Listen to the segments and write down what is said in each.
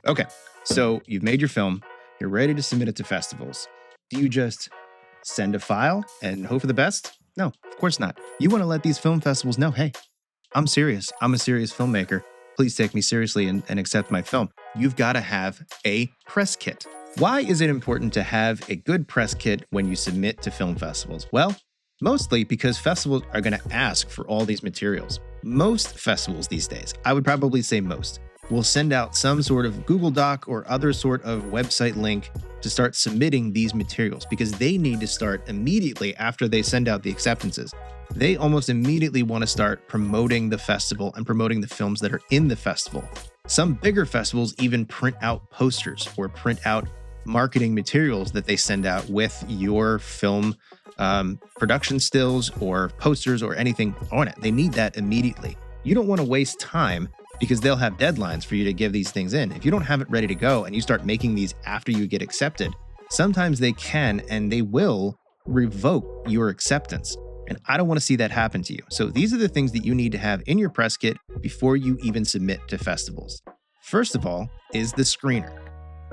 Okay, so you've made your film, you're ready to submit it to festivals. Do you just send a file and hope for the best? No, of course not. You want to let these film festivals know, hey, I'm serious. I'm a serious filmmaker. Please take me seriously and accept my film. You've got to have a press kit. Why is it important to have a good press kit when you submit to film festivals? Well, mostly because festivals are going to ask for all these materials. Most festivals these days, I would probably say most, will send out some sort of Google Doc or other sort of website link to start submitting these materials because they need to start immediately after they send out the acceptances. They almost immediately want to start promoting the festival and promoting the films that are in the festival. Some bigger festivals even print out posters or print out marketing materials that they send out with your film production stills or posters or anything on it. They need that immediately. You don't want to waste time because they'll have deadlines for you to give these things in. If you don't have it ready to go and you start making these after you get accepted, sometimes they can and they will revoke your acceptance. And I don't want to see that happen to you. So these are the things that you need to have in your press kit before you even submit to festivals. First of all is the screener.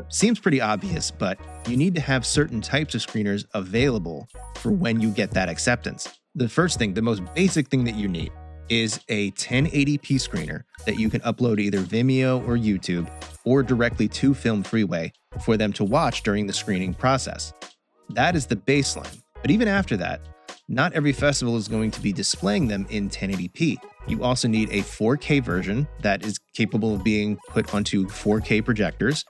Seems pretty obvious, but you need to have certain types of screeners available for when you get that acceptance. The first thing, the most basic thing that you need is a 1080p screener that you can upload either Vimeo or YouTube or directly to Film Freeway for them to watch during the screening process. That is the baseline. But even after that, not every festival is going to be displaying them in 1080p. You also need a 4K version that is capable of being put onto 4K projectors.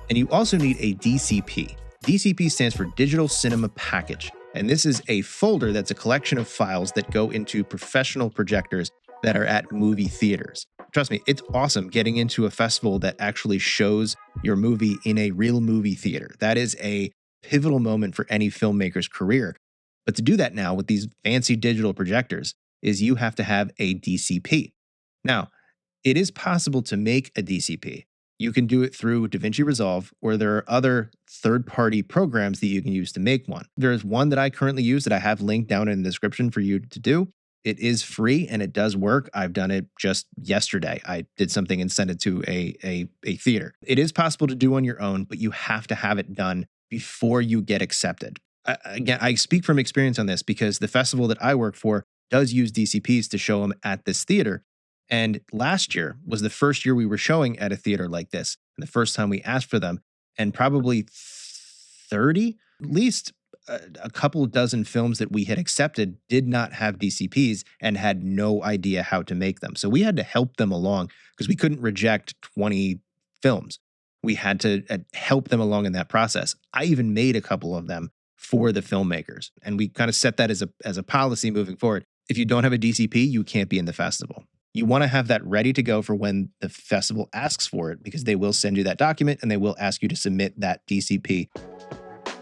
And you also need a DCP. DCP stands for Digital Cinema Package. And this is a folder that's a collection of files that go into professional projectors that are at movie theaters. Trust me, it's awesome getting into a festival that actually shows your movie in a real movie theater. That is a pivotal moment for any filmmaker's career. But to do that now with these fancy digital projectors is you have to have a DCP. Now, it is possible to make a DCP. You can do it through DaVinci Resolve, or there are other third-party programs that you can use to make one. There's one that I currently use that I have linked down in the description for you to do. It is free and it does work. I've done it just yesterday. I did something and sent it to a theater. It is possible to do on your own, but you have to have it done before you get accepted. Again, I speak from experience on this because the festival that I work for does use DCPs to show them at this theater. And last year was the first year we were showing at a theater like this, and the first time we asked for them, and probably 30, at least a couple dozen films that we had accepted did not have DCPs and had no idea how to make them. So we had to help them along because we couldn't reject 20 films. We had to help them along in that process. I even made a couple of them for the filmmakers, and we kind of set that as a policy moving forward. If you don't have a DCP, you can't be in the festival. You want to have that ready to go for when the festival asks for it because they will send you that document and they will ask you to submit that DCP.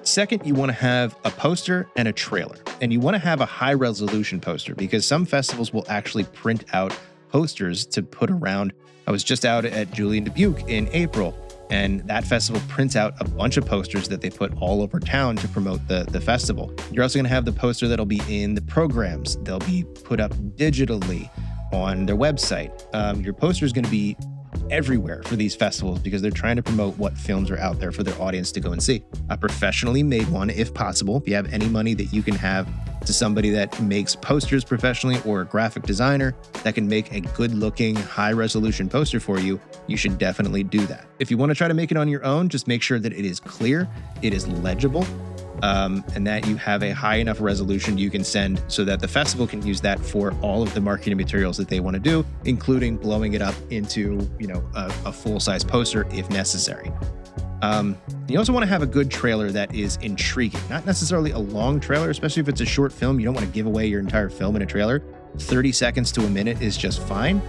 Second, you want to have a poster and a trailer. And you want to have a high resolution poster because some festivals will actually print out posters to put around. I was just out at Julian Dubuque in April, and that festival prints out a bunch of posters that they put all over town to promote the festival. You're also going to have the poster that'll be in the programs. They'll be put up digitally on their website. Your poster is going to be everywhere for these festivals because they're trying to promote what films are out there for their audience to go and see. A professionally made one, if possible. If you have any money that you can have to somebody that makes posters professionally or a graphic designer that can make a good-looking, high-resolution poster for you, you should definitely do that. If you want to try to make it on your own, just make sure that it is clear, it is legible, and that you have a high enough resolution you can send so that the festival can use that for all of the marketing materials that they want to do, including blowing it up into, a full-size poster if necessary. You also want to have a good trailer that is intriguing, not necessarily a long trailer, especially if it's a short film. You don't want to give away your entire film in a trailer. 30 seconds to a minute is just fine.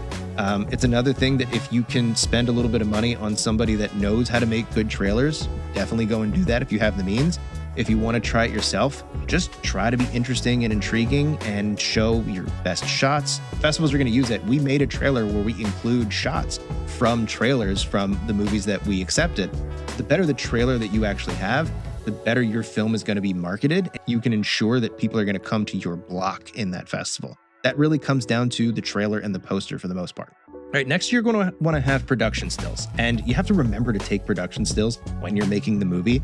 It's another thing that if you can spend a little bit of money on somebody that knows how to make good trailers, definitely go and do that if you have the means. If you want to try it yourself, just try to be interesting and intriguing and show your best shots. Festivals are going to use it. We made a trailer where we include shots from trailers from the movies that we accepted. The better the trailer that you actually have, the better your film is going to be marketed. You can ensure that people are going to come to your block in that festival. That really comes down to the trailer and the poster for the most part. All right, next you're going to want to have production stills, and you have to remember to take production stills when you're making the movie.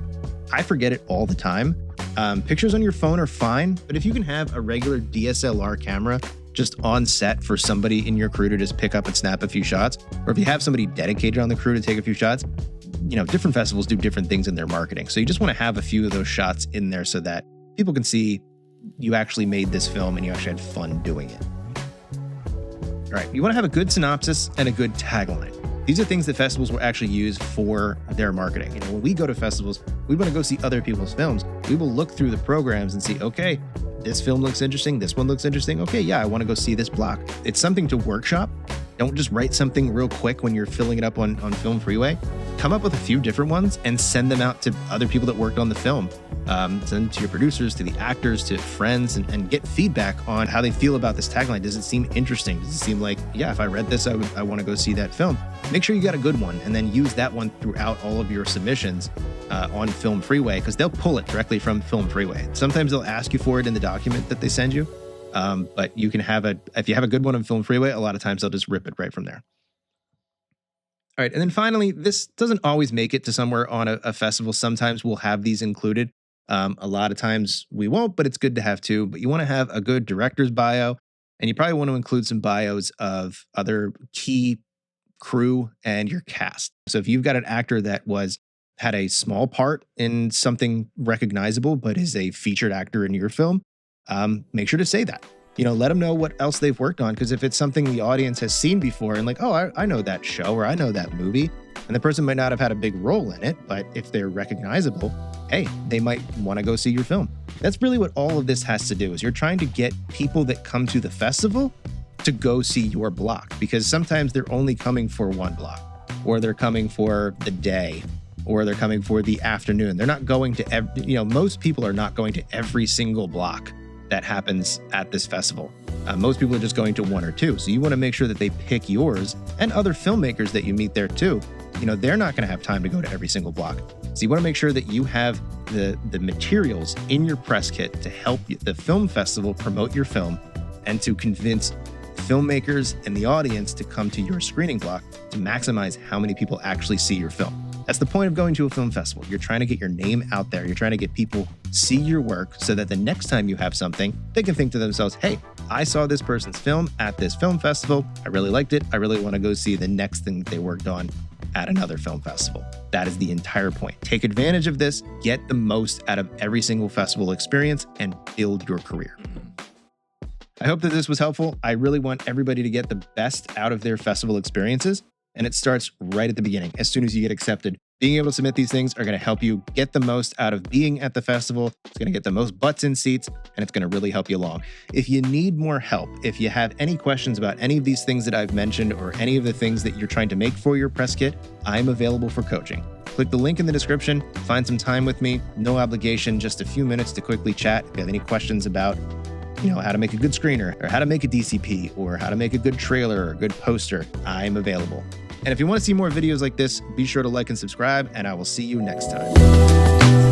I forget it all the time. Pictures on your phone are fine, but if you can have a regular DSLR camera just on set for somebody in your crew to just pick up and snap a few shots, or if you have somebody dedicated on the crew to take a few shots, different festivals do different things in their marketing. So you just want to have a few of those shots in there so that people can see you actually made this film and you actually had fun doing it. All right, you want to have a good synopsis and a good tagline. These are things that festivals will actually use for their marketing. When we go to festivals, we want to go see other people's films. We will look through the programs and see, okay, this film looks interesting. This one looks interesting. Okay, yeah, I want to go see this block. It's something to workshop. Don't just write something real quick when you're filling it up on Film Freeway. Come up with a few different ones and send them out to other people that worked on the film. Send them to your producers, to the actors, to friends, and get feedback on how they feel about this tagline. Does it seem interesting? Does it seem like, yeah, if I read this, I want to go see that film? Make sure you got a good one and then use that one throughout all of your submissions on Film Freeway, because they'll pull it directly from Film Freeway. Sometimes they'll ask you for it in the document that they send you, but you can if you have a good one on Film Freeway, a lot of times they'll just rip it right from there. All right, and then finally, this doesn't always make it to somewhere on a festival. Sometimes we'll have these included. A lot of times we won't, but it's good to have too. But you want to have a good director's bio, and you probably want to include some bios of other key crew and your cast. So if you've got an actor that had a small part in something recognizable, but is a featured actor in your film, make sure to say that. Let them know what else they've worked on, because if it's something the audience has seen before and like, oh, I know that show or I know that movie, and the person might not have had a big role in it, but if they're recognizable, hey, they might want to go see your film. That's really what all of this has to do, is you're trying to get people that come to the festival to go see your block, because sometimes they're only coming for one block, or they're coming for the day, or they're coming for the afternoon. They're not going to most people are not going to every single block that happens at this festival. Most people are just going to one or two. So you want to make sure that they pick yours, and other filmmakers that you meet there too. They're not going to have time to go to every single block. So you want to make sure that you have the materials in your press kit to help the film festival promote your film and to convince filmmakers and the audience to come to your screening block to maximize how many people actually see your film. That's the point of going to a film festival. You're trying to get your name out there. You're trying to get people see your work so that the next time you have something, they can think to themselves, hey, I saw this person's film at this film festival. I really liked it. I really want to go see the next thing that they worked on at another film festival. That is the entire point. Take advantage of this, get the most out of every single festival experience, and build your career. I hope that this was helpful. I really want everybody to get the best out of their festival experiences. And it starts right at the beginning. As soon as you get accepted, being able to submit these things are going to help you get the most out of being at the festival. It's going to get the most butts in seats, and it's going to really help you along. If you need more help, if you have any questions about any of these things that I've mentioned or any of the things that you're trying to make for your press kit, I'm available for coaching. Click the link in the description, find some time with me, no obligation, just a few minutes to quickly chat. If you have any questions about how to make a good screener, or how to make a DCP, or how to make a good trailer or a good poster, I'm available. And if you want to see more videos like this, be sure to like and subscribe, and I will see you next time.